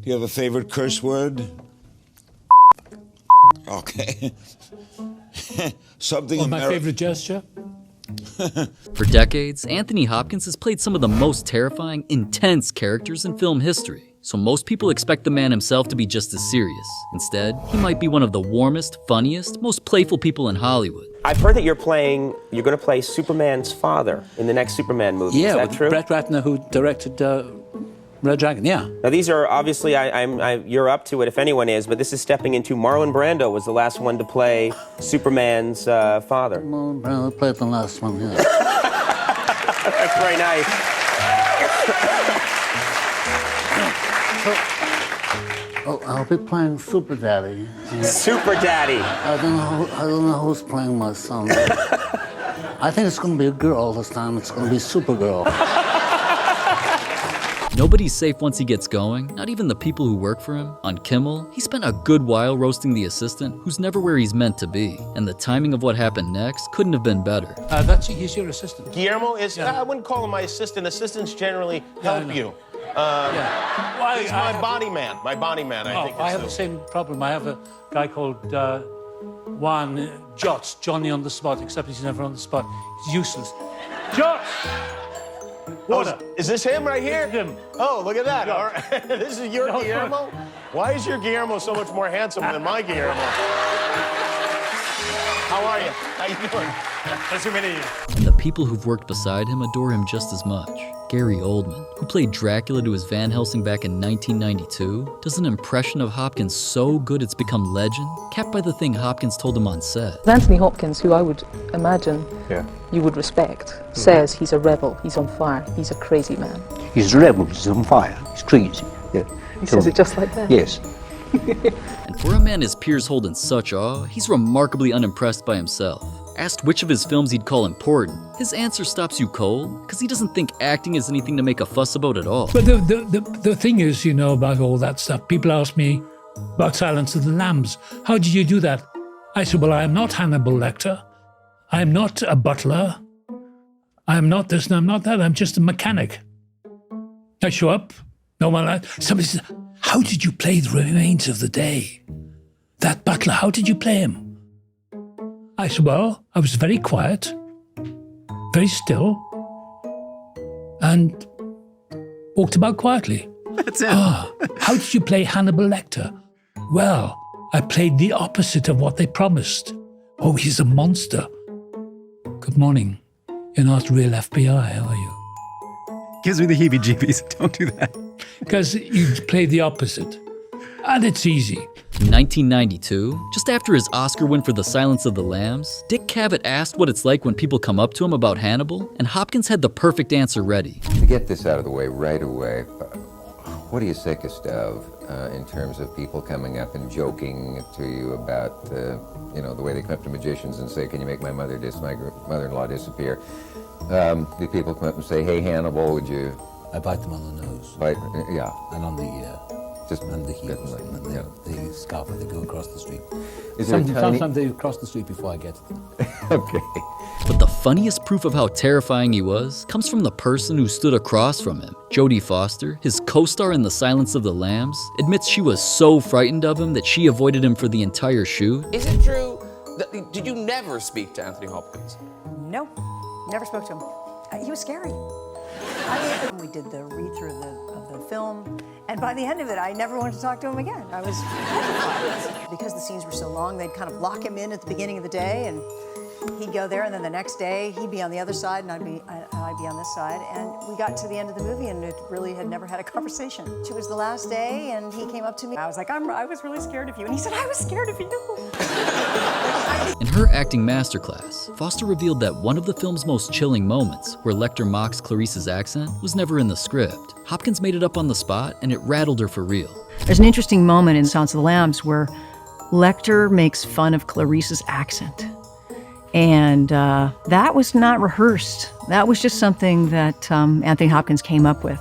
you have a favorite curse word? Okay. Something. My favorite gesture? For decades, Anthony Hopkins has played some of the most terrifying, intense characters in film history. So most people expect the man himself to be just as serious. Instead, he might be one of the warmest, funniest, most playful people in Hollywood. I've heard that you're going to play Superman's father in the next Superman movie. Yeah, is that with true? Brett Ratner, who directed Red Dragon, yeah. Now these are obviously, you're up to it if anyone is, but this is stepping into Marlon Brando was the last one to play Superman's father. Marlon Brando played the last one, yeah. That's very nice. I'll be playing Super Daddy. Super Daddy. I don't know who's playing my son. I think it's going to be a girl this time. It's going to be Supergirl. Nobody's safe once he gets going, not even the people who work for him. On Kimmel, he spent a good while roasting the assistant, who's never where he's meant to be. And the timing of what happened next couldn't have been better. He's your assistant. Guillermo is, I wouldn't call him my assistant. Assistants generally help you. He's my body man. My body man, I think. I have the same problem. I have a guy called Juan Jots, Johnny on the spot, except he's never on the spot. He's useless. Jots! Water. Oh, is this him right here? This is him. Oh, look at that. All right. This is your Guillermo? Why is your Guillermo so much more handsome than my Guillermo? How are you? How you doing? Nice to meet you. And the people who've worked beside him adore him just as much. Gary Oldman, who played Dracula to his Van Helsing back in 1992, does an impression of Hopkins so good it's become legend, capped by the thing Hopkins told him on set. Anthony Hopkins, who I would imagine you would respect, says he's a rebel, he's on fire, he's a crazy man. He's a rebel, he's on fire, he's crazy. Yeah. He says it just like that? Yes. And for a man his peers hold in such awe, he's remarkably unimpressed by himself. Asked which of his films he'd call important, his answer stops you cold, because he doesn't think acting is anything to make a fuss about at all. But the thing is, about all that stuff, people ask me about Silence of the Lambs. How did you do that? I said, well, I am not Hannibal Lecter. I am not a butler. I am not this and I'm not that. I'm just a mechanic. I show up. No one. Somebody says, how did you play the remains of the day? That butler, how did you play him? I said, well, I was very quiet, very still, and walked about quietly. That's it. How did you play Hannibal Lecter? Well, I played the opposite of what they promised. Oh, he's a monster. Good morning. You're not real FBI, are you? Gives me the heebie-jeebies. Don't do that. Because you play the opposite. And it's easy. In 1992, just after his Oscar win for The Silence of the Lambs, Dick Cavett asked what it's like when people come up to him about Hannibal, and Hopkins had the perfect answer ready. To get this out of the way right away, what are you sickest of in terms of people coming up and joking to you about, the way they come up to magicians and say, can you make my mother-in-law disappear? Do people come up and say, hey, Hannibal, would you... I bite them on the nose. Yeah. And on the... Just and the heels, and they scarf it, they go across the street. Sometimes they cross the street before I get to them. Okay. But the funniest proof of how terrifying he was comes from the person who stood across from him. Jodie Foster, his co-star in The Silence of the Lambs, admits she was so frightened of him that she avoided him for the entire shoot. Is it true that, did you never speak to Anthony Hopkins? No, never spoke to him. He was scary. We did the read-through of the film, and by the end of it, I never wanted to talk to him again. I was petrified. Because the scenes were so long, they'd kind of lock him in at the beginning of the day, and he'd go there, and then the next day, he'd be on the other side, and I'd be on this side. And we got to the end of the movie, and it really had never had a conversation. It was the last day, and he came up to me. I was like, I was really scared of you. And he said, I was scared of you. In her acting masterclass, Foster revealed that one of the film's most chilling moments, where Lecter mocks Clarice's accent, was never in the script. Hopkins made it up on the spot, and it rattled her for real. There's an interesting moment in Silence of the Lambs where Lecter makes fun of Clarice's accent. And that was not rehearsed. That was just something that Anthony Hopkins came up with.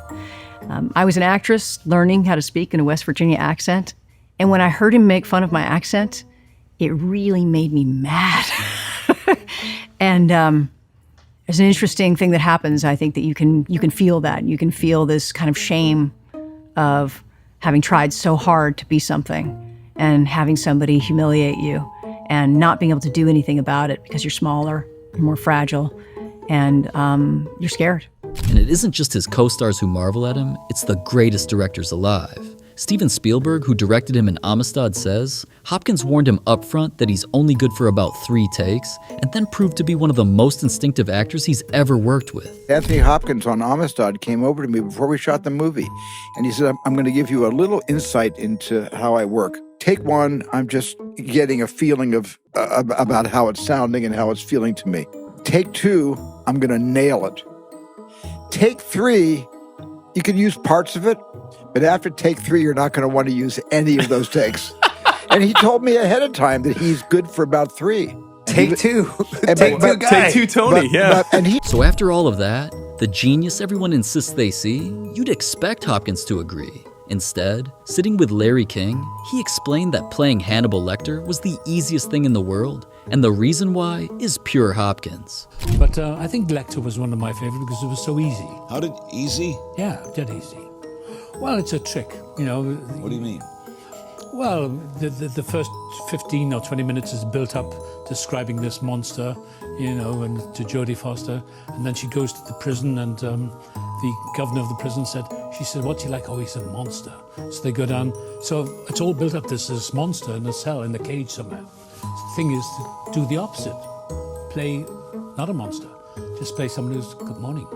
I was an actress learning how to speak in a West Virginia accent. And when I heard him make fun of my accent, it really made me mad. And there's an interesting thing that happens. I think that you can feel that. You can feel this kind of shame of having tried so hard to be something and having somebody humiliate you and not being able to do anything about it because you're smaller, you're more fragile, and you're scared. And it isn't just his co-stars who marvel at him, it's the greatest directors alive. Steven Spielberg, who directed him in Amistad, says Hopkins warned him up front that he's only good for about 3 takes, and then proved to be one of the most instinctive actors he's ever worked with. Anthony Hopkins on Amistad came over to me before we shot the movie, and he said, I'm going to give you a little insight into how I work. Take 1, I'm just getting a feeling of about how it's sounding and how it's feeling to me. Take 2, I'm going to nail it. Take 3, you can use parts of it, but after take 3, you're not going to want to use any of those takes. And he told me ahead of time that he's good for about 3. Take 2. Take 2 guy. Take 2 Tony, So after all of that, the genius everyone insists they see, you'd expect Hopkins to agree. Instead, sitting with Larry King, he explained that playing Hannibal Lecter was the easiest thing in the world, and the reason why is pure Hopkins. But I think Lecter was one of my favorite because it was so easy. How did easy? Yeah, dead easy. Well, it's a trick, you know. What do you mean? Well, the first 15 or 20 minutes is built up describing this monster, you know, and to Jodie Foster. And then she goes to the prison and the governor of the prison she said, what's he like? Oh, he's a monster. So they go down. So it's all built up. There's this monster in a cell, in a cage somewhere. So the thing is to do the opposite. Play not a monster. Just play somebody who's, good morning.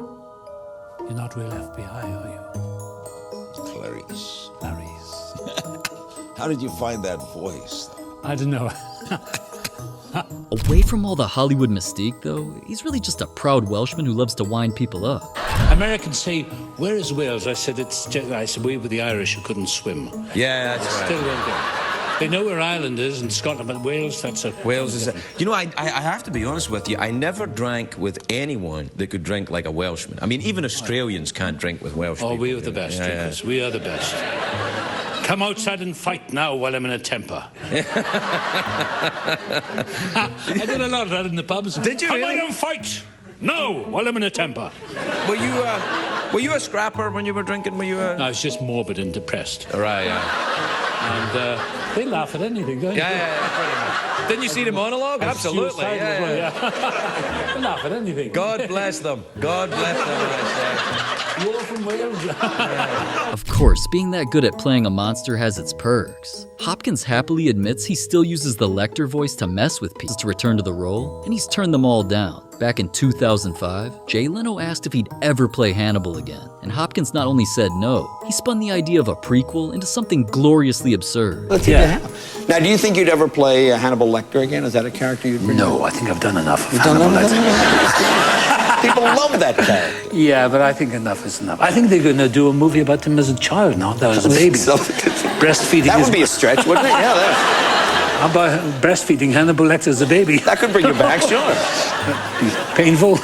You're not real FBI, are you? Clarice. Clarice. How did you find that voice? I don't know. Away from all the Hollywood mystique, though, he's really just a proud Welshman who loves to wind people up. Americans say, where is Wales? I said, we were the Irish who couldn't swim. Yeah, that's right. Still won't go. They know where Ireland is and Scotland, but Wales, that's a... Wales is... You know, I have to be honest with you. I never drank with anyone that could drink like a Welshman. I mean, even Australians can't drink with Welsh people. Oh, we are the best drinkers. We are the best. Come outside and fight now while I'm in a temper. I did a lot of that in the pubs. Did you Come really? out and fight! No, while I'm in a temper. Were you a scrapper when you were drinking? Were you No, I was just morbid and depressed. Right, yeah. And they laugh at anything, don't they? Yeah, pretty much. Didn't you see the monologue? Absolutely, yeah. They laugh at anything. God bless them. God bless them, I say. You're from Wales? Of course, being that good at playing a monster has its perks. Hopkins happily admits he still uses the Lecter voice to mess with people to return to the role, and he's turned them all down. Back in 2005, Jay Leno asked if he'd ever play Hannibal again, and Hopkins not only said no, he spun the idea of a prequel into something gloriously absurd. Let's see what happens. Now, do you think you'd ever play Hannibal Lecter again? Is that a character you'd bring? No, I think I've done enough of You've done Hannibal enough? Lecter. People love that character. Yeah, but I think enough is enough. I think they're going to do a movie about him as a child now, that was a baby. Breastfeeding. That would be a stretch, wouldn't it? Yeah, that. How about breastfeeding Hannibal Lecter as a baby? That could bring you back, sure. Painful.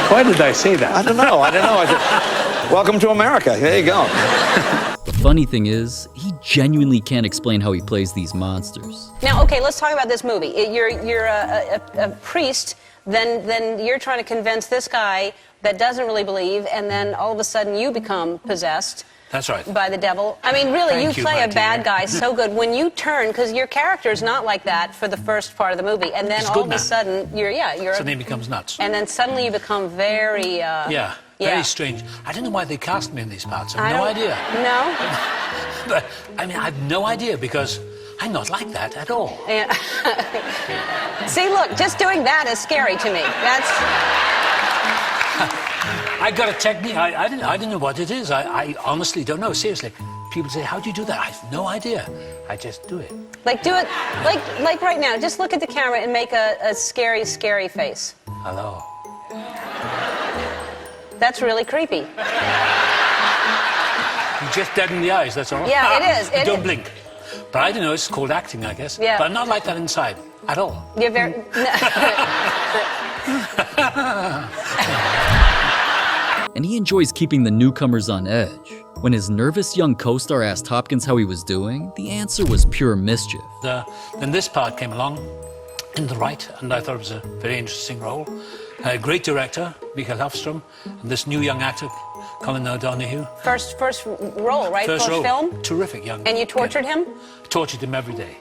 Why did I say that? I don't know. Welcome to America. There you go. The funny thing is, he genuinely can't explain how he plays these monsters. Now, okay, let's talk about this movie. You're a priest, then you're trying to convince this guy that doesn't really believe, and then all of a sudden you become possessed. That's right. By the devil. I mean, really, Thank you play my a bad dear. guy so good. When you turn, because your character's not like that for the first part of the movie, and then He's all good of a now. sudden, you're... So then he becomes nuts. And then suddenly you become very... Very strange. I don't know why they cast me in these parts. I I have no don't- idea. No? But, I mean, I have no idea because I'm not like that at all. Yeah. See, look, just doing that is scary to me. That's... I got a technique. I don't know what it is. I honestly don't know. Seriously. People say, how do you do that? I have no idea. I just do it. Like, do it, like right now. Just look at the camera and make a scary, scary face. Hello. That's really creepy. You just deaden the eyes, that's all. Yeah, it is. You It don't is. blink. But I don't know, it's called acting, I guess. Yeah. But I'm not like that inside, at all. You're very... And he enjoys keeping the newcomers on edge. When his nervous young co-star asked Hopkins how he was doing, the answer was pure mischief. Then this part came along in the right, and I thought it was a very interesting role. A great director, Mikael Hofstrom, and this new young actor Colin O'Donoghue. First role, right? First role. film? Terrific young man. And you tortured him? Tortured him every day.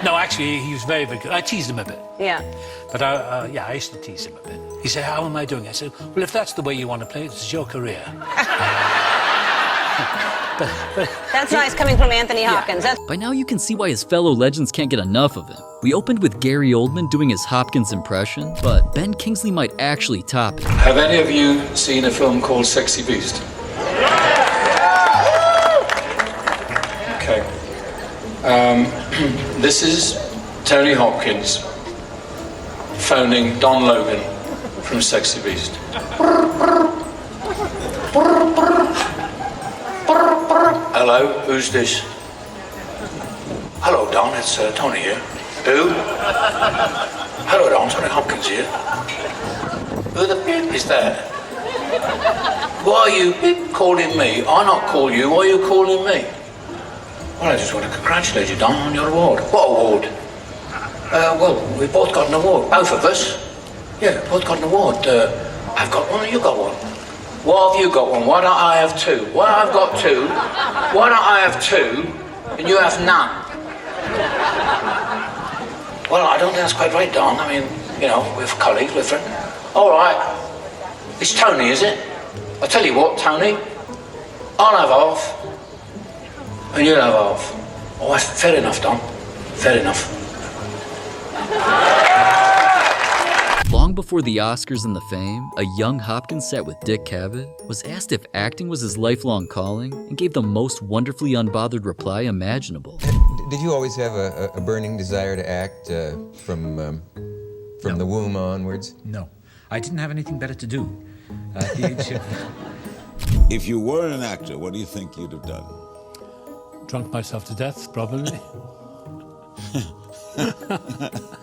No, actually, he was very, very good. I teased him a bit. Yeah. But I used to tease him a bit. He said, how am I doing? I said, well, if that's the way you want to play it, it's your career. but that's nice coming from Anthony Hopkins. Yeah. By now you can see why his fellow legends can't get enough of him. We opened with Gary Oldman doing his Hopkins impression, but Ben Kingsley might actually top it. Have any of you seen a film called Sexy Beast? Okay. This is Tony Hopkins phoning Don Logan from Sexy Beast. Hello, who's this? Hello, Don, it's Tony here. Who? Hello, Don, Tony Hopkins here. Who the pip is that? Why are you calling me? I not call you, why are you calling me? Well, I just want to congratulate you, Don, on your award. What award? Well, we both got an award, both of us. Yeah, both got an award. I've got one and you got one. Why have you got one? Why don't I have two? Why I've got two? Why don't I have two and you have none? Well, I don't think that's quite right, Don. I mean, you know, we're colleagues, we're friends. All right. It's Tony, is it? I'll tell you what, Tony. I'll have half and you'll have half. Oh, that's fair enough, Don. Fair enough. Long before the Oscars and the fame, a young Hopkins sat with Dick Cavett, was asked if acting was his lifelong calling, and gave the most wonderfully unbothered reply imaginable. Did you always have a burning desire to act from the womb onwards? No. I didn't have anything better to do. At the age of... If you were an actor, what do you think you'd have done? Drunk myself to death, probably.